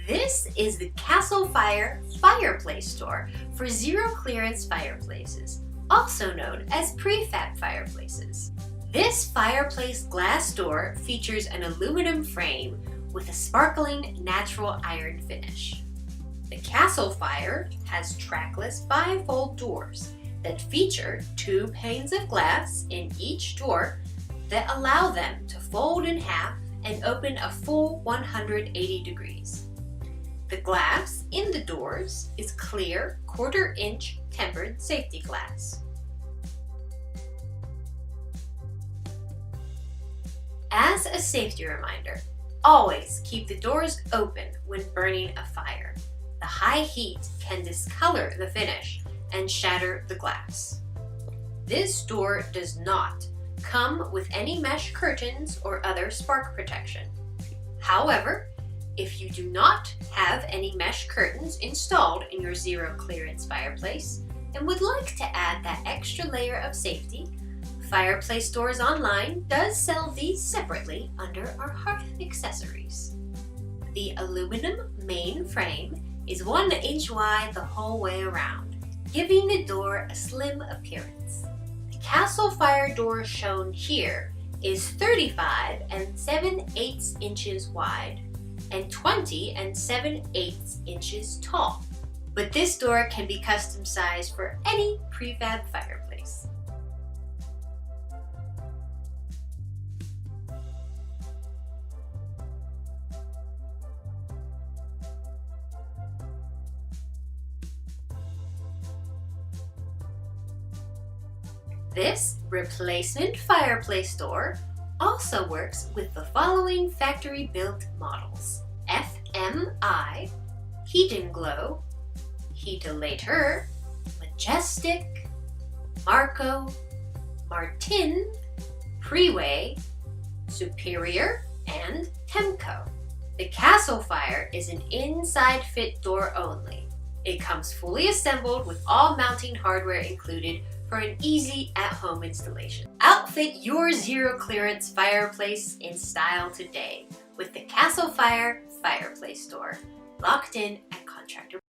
This is the Castlefyre Fireplace Door for zero clearance fireplaces, also known as prefab fireplaces. This fireplace glass door features an aluminum frame with a sparkling natural iron finish. The Castlefyre has trackless 5-fold doors that feature 2 panes of glass in each door that allow them to fold in half and open a full 180 degrees. The glass in the doors is clear 1/4-inch tempered safety glass. As a safety reminder, always keep the doors open when burning a fire. The high heat can discolor the finish and shatter the glass. This door does not come with any mesh curtains or other spark protection. However, if you do not have any mesh curtains installed in your zero clearance fireplace and would like to add that extra layer of safety, Fireplace Doors Online does sell these separately under our hearth accessories. The aluminum main frame is 1 inch wide the whole way around, giving the door a slim appearance. The Castlefyre door shown here is 35 7/8 inches wide and 20 7/8 inches tall, but this door can be custom sized for any prefab fireplace. This replacement fireplace door also works with the following factory-built models: FMI, Heat and Glow, Heatilator, Majestic, Marco, Martin, Preway, Superior, and Temco. The Castlefyre is an inside fit door only. It comes fully assembled with all mounting hardware included for an easy at-home installation. Outfit your zero clearance fireplace in style today with the Castlefyre Fireplace Door, locked in at Contractor.